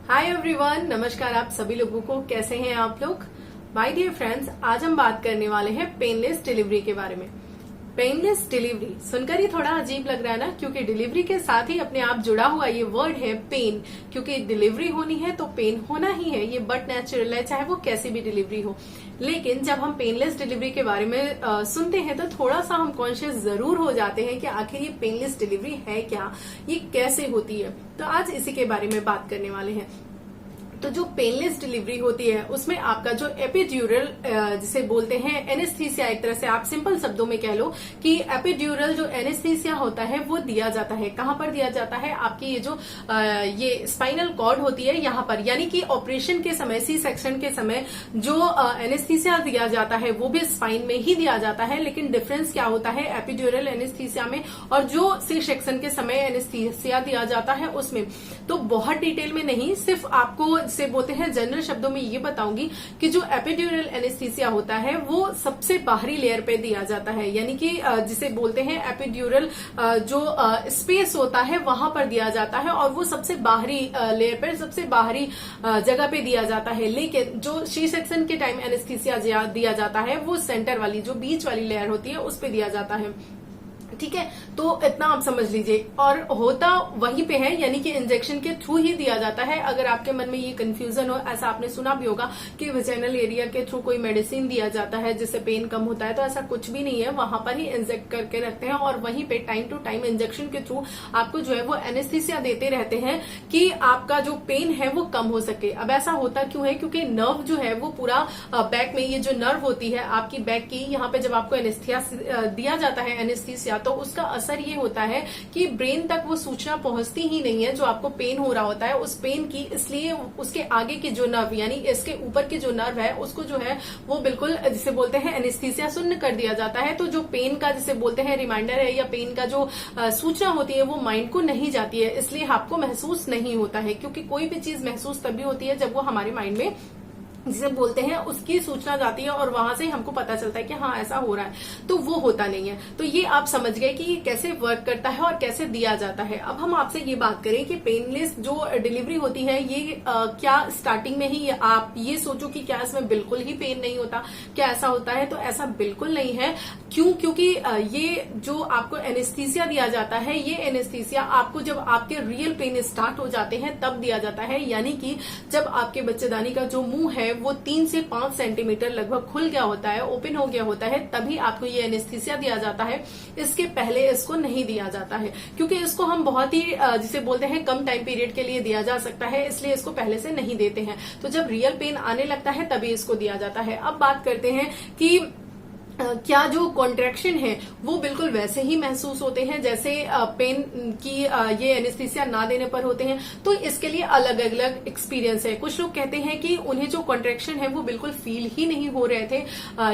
Hi everyone, नमस्कार आप सभी लोगों को। कैसे हैं आप लोग? माय डियर फ्रेंड्स, आज हम बात करने वाले हैं पेनलेस डिलीवरी के बारे में। पेनलेस डिलीवरी सुनकर ही थोड़ा अजीब लग रहा है ना, क्योंकि डिलीवरी के साथ ही अपने आप जुड़ा हुआ ये वर्ड है पेन। क्योंकि डिलीवरी होनी है तो पेन होना ही है, ये बट नेचुरल है, चाहे वो कैसी भी डिलीवरी हो। लेकिन जब हम पेनलेस डिलीवरी के बारे में सुनते हैं तो थोड़ा सा हम कॉन्शियस जरूर हो जाते हैं कि आखिर ये पेनलेस डिलीवरी है क्या, ये कैसे होती है। तो आज इसी के बारे में बात करने वाले हैं। तो जो पेनलेस डिलीवरी होती है उसमें आपका जो एपिड्यूरल जिसे बोलते हैं एनेस्थीसिया, एक तरह से आप सिंपल शब्दों में कह लो कि एपिड्यूरल जो एनेस्थीसिया होता है वो दिया जाता है। कहां पर दिया जाता है? आपकी ये जो ये स्पाइनल कॉर्ड होती है यहाँ पर, यानी कि ऑपरेशन के समय, सी सेक्शन के समय जो एनेस्थीसिया दिया जाता है वो भी स्पाइन में ही दिया जाता है। लेकिन डिफरेंस क्या होता है एपिड्यूरल एनेस्थीसिया में और जो सी सेक्शन के समय एनेस्थीसिया दिया जाता है उसमें? तो बहुत डिटेल में नहीं, सिर्फ आपको जिसे बोलते हैं जनरल शब्दों में ये बताऊंगी कि जो एपिड्यूरल एनेस्थीसिया होता है वो सबसे बाहरी लेयर पे दिया जाता है, यानी कि जिसे बोलते हैं एपिड्यूरल जो स्पेस होता है वहां पर दिया जाता है और वो सबसे बाहरी लेयर पर, सबसे बाहरी जगह पे दिया जाता है। लेकिन जो सी सेक्शन के टाइम एनेस्थीसिया दिया जाता है वो सेंटर वाली, जो बीच वाली लेयर होती है उस पे दिया जाता है। ठीक है, तो इतना आप समझ लीजिए। और होता वहीं पे है, यानी कि इंजेक्शन के थ्रू ही दिया जाता है। अगर आपके मन में ये कंफ्यूजन हो, ऐसा आपने सुना भी होगा कि वेजाइनल एरिया के थ्रू कोई मेडिसिन दिया जाता है जिससे पेन कम होता है, तो ऐसा कुछ भी नहीं है। वहां पर ही इंजेक्ट करके रखते हैं और वहीं पे टाइम टू टाइम इंजेक्शन के थ्रू आपको जो है वो एनेस्थीसिया देते रहते हैं कि आपका जो पेन है वो कम हो सके। अब ऐसा होता क्यों है? क्योंकि नर्व जो है वो पूरा बैक में, ये जो नर्व होती है आपकी बैक की, यहाँ पे जब आपको एनेस्थीसिया दिया जाता है एनेस्थीसिया, तो उसका असर ये होता है कि ब्रेन तक वो सूचना पहुंचती ही नहीं है जो आपको पेन हो रहा होता है उस पेन की। इसलिए उसके आगे की जो नर्व, यानी इसके ऊपर की जो नर्व है उसको जो है वो बिल्कुल जिसे बोलते हैं एनेस्थीसिया शून्य कर दिया जाता है। तो जो पेन का जिसे बोलते हैं रिमाइंडर है या पेन का जो सूचना होती है वो माइंड को नहीं जाती है, इसलिए आपको महसूस नहीं होता है। क्योंकि कोई भी चीज महसूस तभी होती है जब वो हमारे माइंड में जिसे बोलते हैं उसकी सूचना जाती है और वहां से हमको पता चलता है कि हाँ ऐसा हो रहा है। तो वो होता नहीं है। तो ये आप समझ गए कि ये कैसे वर्क करता है और कैसे दिया जाता है। अब हम आपसे ये बात करें कि पेनलेस जो डिलीवरी होती है ये क्या स्टार्टिंग में ही आप ये सोचो कि क्या इसमें बिल्कुल ही पेन नहीं होता, क्या ऐसा होता है? तो ऐसा बिल्कुल नहीं है। क्यों? क्योंकि ये जो आपको एनेस्थीसिया दिया जाता है, ये एनेस्थीसिया आपको जब आपके रियल पेन स्टार्ट हो जाते हैं तब दिया जाता है। यानी कि जब आपके बच्चेदानी का जो मुंह है वो 3 से 5 सेंटीमीटर लगभग खुल गया होता है, ओपन हो गया होता है, तभी आपको ये एनेस्थीसिया दिया जाता है। इसके पहले इसको नहीं दिया जाता है, क्योंकि इसको हम बहुत ही जिसे बोलते हैं कम टाइम पीरियड के लिए दिया जा सकता है, इसलिए इसको पहले से नहीं देते हैं। तो जब रियल पेन आने लगता है तभी इसको दिया जाता है। अब बात करते हैं कि क्या जो कॉन्ट्रैक्शन है वो बिल्कुल वैसे ही महसूस होते हैं जैसे पेन की ये एनेस्थीसिया ना देने पर होते हैं? तो इसके लिए अलग अलग एक्सपीरियंस है। कुछ लोग कहते हैं कि उन्हें जो कॉन्ट्रैक्शन है वो बिल्कुल फील ही नहीं हो रहे थे,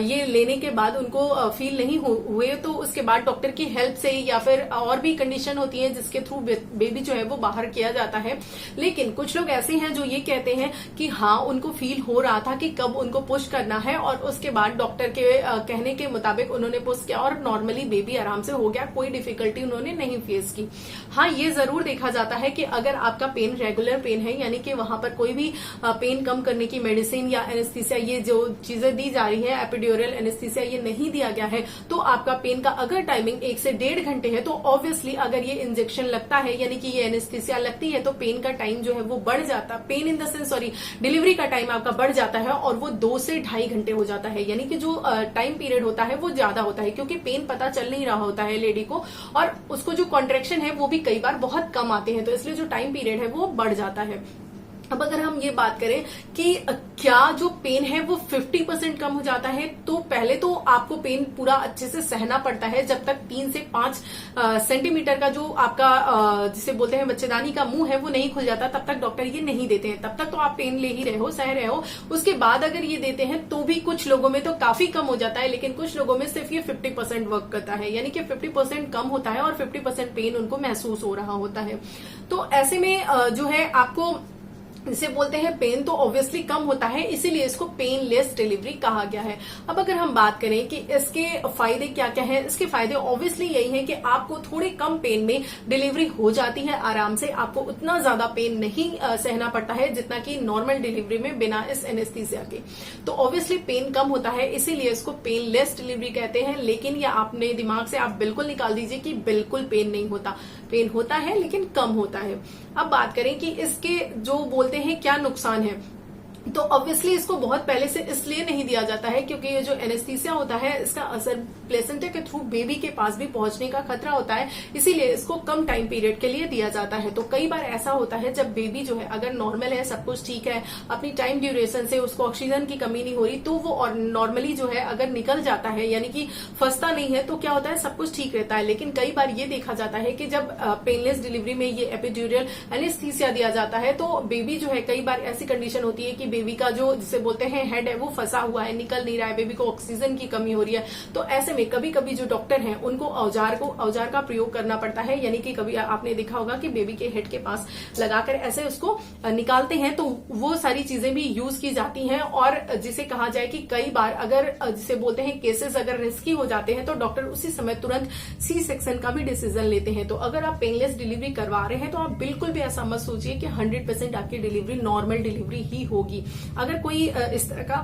ये लेने के बाद उनको फील नहीं हुए। तो उसके बाद डॉक्टर की हेल्प से या फिर और भी कंडीशन होती है जिसके थ्रू बेबी जो है वो बाहर किया जाता है। लेकिन कुछ लोग ऐसे हैं जो ये कहते हैं कि हाँ उनको फील हो रहा था कि कब उनको पुश करना है और उसके बाद डॉक्टर के कहने के मुताबिक उन्होंने पुश किया और नॉर्मली बेबी आराम से हो गया, कोई डिफिकल्टी उन्होंने नहीं फेस की। हाँ ये जरूर देखा जाता है कि अगर आपका पेन रेगुलर पेन है, यानी कि वहां पर कोई भी पेन कम करने की मेडिसिन या एनेस्थीसिया, ये जो चीजें दी जा रही है एपिड्यूरल एनेस्थीसिया, ये नहीं दिया गया है, तो आपका पेन का अगर टाइमिंग 1 से 1.5 घंटे है तो ऑब्वियसली अगर ये इंजेक्शन लगता है, यानी कि ये एनेस्थीसिया लगती है, तो पेन का टाइम जो है वो बढ़ जाता, pain in the sense sorry delivery का टाइम आपका बढ़ जाता है और वो 2 से 2.5 घंटे हो जाता है। यानी कि जो टाइम पीरियड होता है वो ज्यादा होता है, क्योंकि पेन पता चल नहीं रहा होता है लेडी को और उसको जो कॉन्ट्रैक्शन है वो भी कई बार बहुत कम आते हैं, तो इसलिए जो टाइम पीरियड है वो बढ़ जाता है। अब अगर हम ये बात करें कि क्या जो पेन है वो 50% कम हो जाता है, तो पहले तो आपको पेन पूरा अच्छे से सहना पड़ता है जब तक 3 से 5 सेंटीमीटर का जो आपका जिसे बोलते हैं बच्चेदानी का मुंह है वो नहीं खुल जाता, तब तक डॉक्टर ये नहीं देते हैं। तब तक तो आप पेन ले ही रहे हो, सह रहे हो। उसके बाद अगर ये देते हैं तो भी कुछ लोगों में तो काफी कम हो जाता है, लेकिन कुछ लोगों में सिर्फ ये 50% वर्क करता है, यानी कि 50% कम होता है और 50% पेन उनको महसूस हो रहा होता है। तो ऐसे में जो है आपको जिसे बोलते हैं पेन तो ऑब्वियसली कम होता है, इसीलिए इसको पेनलेस डिलीवरी कहा गया है। अब अगर हम बात करें कि इसके फायदे क्या क्या हैं, इसके फायदे ऑब्वियसली यही हैं कि आपको थोड़े कम पेन में डिलीवरी हो जाती है आराम से, आपको उतना ज्यादा पेन नहीं सहना पड़ता है जितना कि नॉर्मल डिलीवरी में बिना इस एनेस्थीसिया के। तो ऑब्वियसली पेन कम होता है, इसीलिए इसको पेनलेस डिलीवरी कहते हैं। लेकिन ये अपने दिमाग से आप बिल्कुल निकाल दीजिए कि बिल्कुल पेन नहीं होता, पेन होता है लेकिन कम होता है। अब बात करें कि इसके जो बोलते हैं क्या नुकसान है, तो ऑब्वियसली इसको बहुत पहले से इसलिए नहीं दिया जाता है क्योंकि ये जो एनेस्थीसिया होता है इसका असर प्लेसेंटा के थ्रू बेबी के पास भी पहुंचने का खतरा होता है, इसीलिए इसको कम टाइम पीरियड के लिए दिया जाता है। तो कई बार ऐसा होता है जब बेबी जो है अगर नॉर्मल है, सब कुछ ठीक है, अपनी टाइम ड्यूरेशन से उसको ऑक्सीजन की कमी नहीं हो रही, तो वो नॉर्मली जो है अगर निकल जाता है यानी कि फंसता नहीं है तो क्या होता है, सब कुछ ठीक रहता है। लेकिन कई बार ये देखा जाता है कि जब पेनलेस डिलीवरी में ये एपिड्यूरल एनेस्थीसिया दिया जाता है तो बेबी जो है, कई बार ऐसी कंडीशन होती है कि बेबी का जो जिसे बोलते हैं हेड है वो फंसा हुआ है, निकल नहीं रहा है, बेबी को ऑक्सीजन की कमी हो रही है। तो ऐसे में कभी कभी जो डॉक्टर हैं उनको औजार का प्रयोग करना पड़ता है, यानी कि कभी आपने देखा होगा कि बेबी के हेड के पास लगाकर ऐसे उसको निकालते हैं, तो वो सारी चीजें भी यूज की जाती हैं। और जिसे कहा जाए कि कई बार अगर जिसे बोलते हैं केसेस अगर रिस्की हो जाते हैं तो डॉक्टर उसी समय तुरंत सी सेक्शन का भी डिसीजन लेते हैं। तो अगर आप पेनलेस डिलीवरी करवा रहे हैं तो आप बिल्कुल भी ऐसा मत सोचिए कि 100% आपकी डिलीवरी नॉर्मल डिलीवरी ही होगी। अगर कोई इस तरह का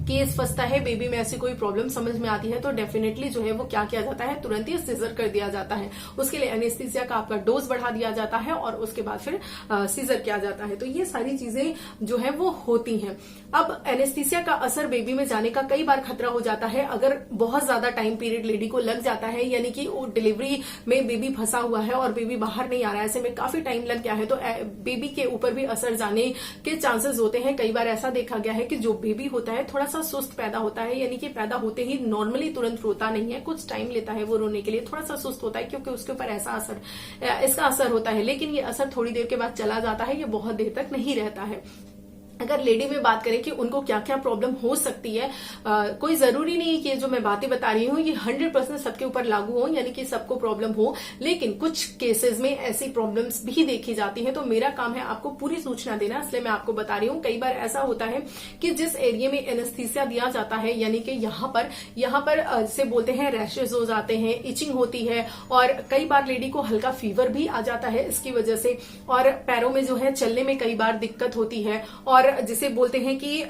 केस फंसता है, बेबी में ऐसी कोई प्रॉब्लम समझ में आती है, तो डेफिनेटली जो है वो क्या किया जाता है, तुरंत ही सीजर कर दिया जाता है। उसके लिए एनेस्थीसिया का आपका डोज बढ़ा दिया जाता है और उसके बाद फिर सीजर किया जाता है। तो ये सारी चीजें जो है वो होती हैं। अब एनेस्थीसिया का असर बेबी में जाने का कई बार खतरा हो जाता है अगर बहुत ज्यादा टाइम पीरियड लेडी को लग जाता है, यानी कि वो डिलीवरी में बेबी फंसा हुआ है और बेबी बाहर नहीं आ रहा है, ऐसे में काफी टाइम लग गया है, तो बेबी के ऊपर भी असर जाने के चांसेस होते हैं। कई बार ऐसा देखा गया है कि जो बेबी होता है थोड़ा सा सुस्त पैदा होता है, यानी कि पैदा होते ही नॉर्मली तुरंत रोता नहीं है, कुछ टाइम लेता है वो रोने के लिए, थोड़ा सा सुस्त होता है क्योंकि उसके ऊपर इसका असर होता है। लेकिन ये असर थोड़ी देर के बाद चला जाता है, ये बहुत देर तक नहीं रहता है। अगर लेडी में बात करें कि उनको क्या क्या प्रॉब्लम हो सकती है, कोई जरूरी नहीं कि जो मैं बातें बता रही हूँ ये 100% सबके ऊपर लागू हो, यानी कि सबको प्रॉब्लम हो, लेकिन कुछ केसेस में ऐसी प्रॉब्लम्स भी देखी जाती हैं। तो मेरा काम है आपको पूरी सूचना देना, इसलिए मैं आपको बता रही हूँ। कई बार ऐसा होता है कि जिस एरिया में एनेस्थीसिया दिया जाता है, यानी कि यहाँ पर जिसे बोलते हैं रैशेज हो जाते हैं, इचिंग होती है, और कई बार लेडी को हल्का फीवर भी आ जाता है इसकी वजह से, और पैरों में जो है चलने में कई बार दिक्कत होती है, और जिसे बोलते हैं कि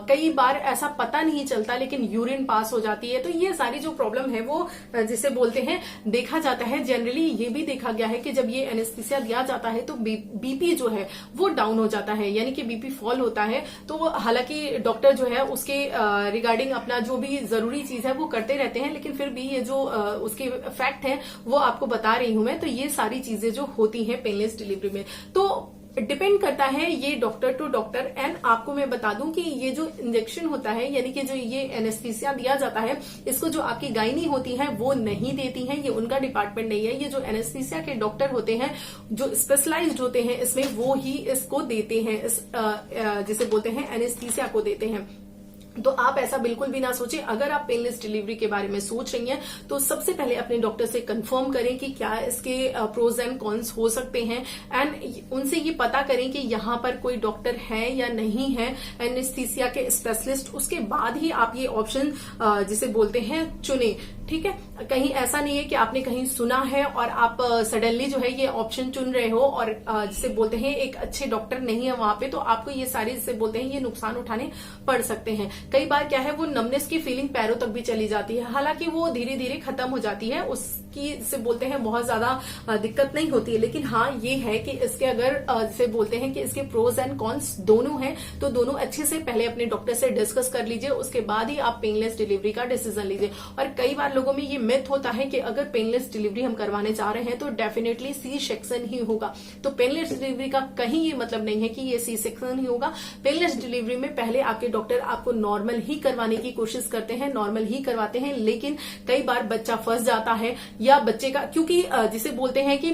कई बार ऐसा पता नहीं चलता लेकिन यूरिन पास हो जाती है। तो ये सारी जो प्रॉब्लम है वो जिसे बोलते हैं देखा जाता है। जनरली ये भी देखा गया है कि जब ये एनेस्थीसिया दिया जाता है तो बीपी जो है वो डाउन हो जाता है, यानी कि बीपी फॉल होता है। तो हालांकि डॉक्टर जो है उसके रिगार्डिंग अपना जो भी जरूरी चीज है वो करते रहते हैं, लेकिन फिर भी ये जो उसके फैक्ट है वो आपको बता रही हूं मैं। तो ये सारी चीजें जो होती हैं पेनलेस डिलीवरी में, तो डिपेंड करता है ये डॉक्टर टू डॉक्टर। एंड आपको मैं बता दूं कि ये जो इंजेक्शन होता है, यानी कि जो ये एनेस्थीसिया दिया जाता है, इसको जो आपकी गायनी होती है वो नहीं देती है, ये उनका डिपार्टमेंट नहीं है। ये जो एनेस्थीसिया के डॉक्टर होते हैं जो स्पेशलाइज्ड होते हैं इसमें, वो ही इसको देते हैं, जिसे बोलते हैं एनेस्थीसिया को देते हैं। तो आप ऐसा बिल्कुल भी ना सोचें। अगर आप पेनलेस डिलीवरी के बारे में सोच रही हैं तो सबसे पहले अपने डॉक्टर से कंफर्म करें कि क्या इसके प्रोज एंड कॉन्स हो सकते हैं, एंड उनसे ये पता करें कि यहाँ पर कोई डॉक्टर है या नहीं है एनेस्थीसिया के स्पेशलिस्ट। उसके बाद ही आप ये ऑप्शन जिसे बोलते हैं चुने, ठीक है। कहीं ऐसा नहीं है कि आपने कहीं सुना है और आप सडनली जो है ये ऑप्शन चुन रहे हो और जिसे बोलते हैं एक अच्छे डॉक्टर नहीं है वहां पे, तो आपको ये सारे जिसे बोलते हैं ये नुकसान उठाने पड़ सकते हैं। कई बार क्या है वो नमनेस की फीलिंग पैरों तक भी चली जाती है, हालांकि वो धीरे धीरे खत्म हो जाती है, उसकी जिसे बोलते हैं बहुत ज्यादा दिक्कत नहीं होती है। लेकिन हाँ ये है कि इसके अगर जिसे बोलते हैं कि इसके प्रोज एंड कॉन्स दोनों हैं, तो दोनों अच्छे से पहले अपने डॉक्टर से डिस्कस कर लीजिए, उसके बाद ही आप पेनलेस डिलीवरी का डिसीजन लीजिए। और कई बार लोगों में ये मिथ होता है कि अगर पेनलेस डिलीवरी हम करवाने जा रहे हैं तो डेफिनेटली सी सेक्शन ही होगा। तो पेनलेस डिलीवरी का कहीं ये मतलब नहीं है कि ये सी सेक्शन ही होगा। पेनलेस डिलीवरी में पहले आपके डॉक्टर आपको नॉर्मल ही करवाने की कोशिश करते हैं, नॉर्मल ही करवाते हैं, लेकिन कई बार बच्चा फंस जाता है या बच्चे का, क्योंकि जिसे बोलते हैं कि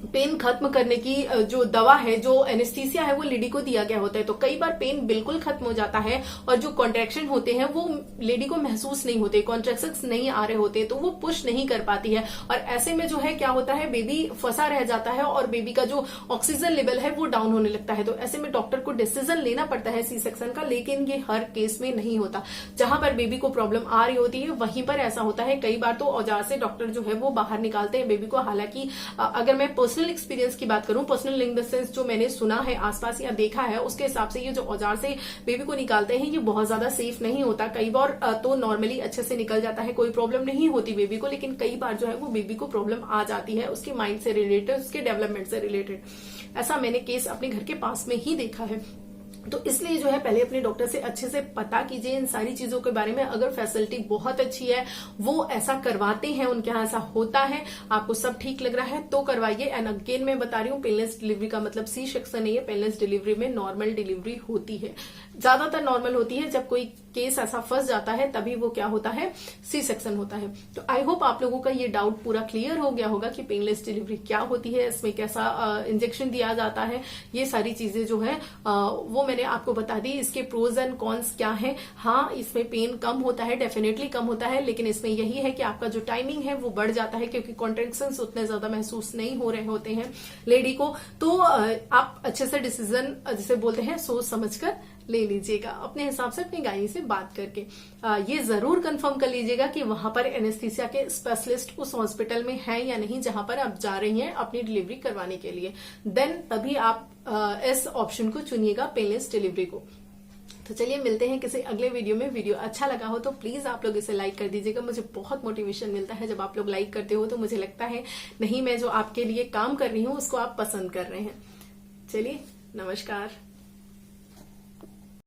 पेन खत्म करने की जो दवा है, जो एनेस्थीसिया है, वो लेडी को दिया गया होता है। तो कई बार पेन बिल्कुल खत्म हो जाता है और जो कॉन्ट्रैक्शन होते हैं वो लेडी को महसूस नहीं होते, कॉन्ट्रैक्शंस नहीं आ रहे होते, तो वो पुश नहीं कर पाती है। और ऐसे में जो है क्या होता है, बेबी फंसा रह जाता है और बेबी का जो ऑक्सीजन लेवल है वो डाउन होने लगता है। तो ऐसे में डॉक्टर को डिसीजन लेना पड़ता है सी सेक्शन का, लेकिन ये हर केस में नहीं होता। जहां पर बेबी को प्रॉब्लम आ रही होती है वहीं पर ऐसा होता है। कई बार तो औजार से डॉक्टर जो है वो बाहर निकालते हैं बेबी को। हालांकि अगर मैं पर्सनल एक्सपीरियंस की बात करूं, पर्सनल इन द सेंस जो मैंने सुना है आसपास या देखा है, उसके हिसाब से ये जो औजार से बेबी को निकालते हैं ये बहुत ज्यादा सेफ नहीं होता। कई बार तो नॉर्मली अच्छे से निकल जाता है, कोई प्रॉब्लम नहीं होती बेबी को, लेकिन कई बार जो है वो बेबी को प्रॉब्लम आ जाती है उसके माइंड से रिलेटेड, उसके डेवलपमेंट से रिलेटेड। ऐसा मैंने केस अपने घर के पास में ही देखा है। तो इसलिए जो है पहले अपने डॉक्टर से अच्छे से पता कीजिए इन सारी चीजों के बारे में। अगर फैसिलिटी बहुत अच्छी है, वो ऐसा करवाते हैं, उनके यहाँ ऐसा होता है, आपको सब ठीक लग रहा है तो करवाइए। एंड अगेन मैं बता रही हूँ, पेनलेस डिलीवरी का मतलब सी सेक्शन नहीं है। पेनलेस डिलीवरी में नॉर्मल डिलीवरी होती है, ज्यादातर नॉर्मल होती है। जब कोई केस ऐसा फंस जाता है तभी वो क्या होता है, सी सेक्शन होता है। तो आई होप आप लोगों का ये डाउट पूरा क्लियर हो गया होगा कि पेनलेस डिलीवरी क्या होती है, इसमें कैसा इंजेक्शन दिया जाता है, ये सारी चीजें जो है वो मैंने आपको बता दी। इसके प्रोज एंड कॉन्स क्या है। हाँ, इसमें पेन कम होता है, डेफिनेटली कम होता है, लेकिन इसमें यही है कि आपका जो टाइमिंग है वो बढ़ जाता है, क्योंकि कॉन्ट्रैक्शंस उतने ज्यादा महसूस नहीं हो रहे होते हैं लेडी को। तो आप अच्छे से डिसीजन जिसे बोलते हैं सोच समझकर ले लीजिएगा, अपने हिसाब से अपनी गायनी से बात करके। ये जरूर कंफर्म कर लीजिएगा कि वहां पर एनेस्थीसिया के स्पेशलिस्ट उस हॉस्पिटल में हैं या नहीं जहां पर आप जा रही हैं अपनी डिलीवरी करवाने के लिए। देन तभी आप इस ऑप्शन को चुनिएगा, पेनलेस डिलीवरी को। तो चलिए मिलते हैं किसी अगले वीडियो में। वीडियो अच्छा लगा हो तो प्लीज आप लोग इसे लाइक कर दीजिएगा। मुझे बहुत मोटिवेशन मिलता है जब आप लोग लाइक करते हो, तो मुझे लगता है नहीं, मैं जो आपके लिए काम कर रही हूँ उसको आप पसंद कर रहे हैं। चलिए, नमस्कार।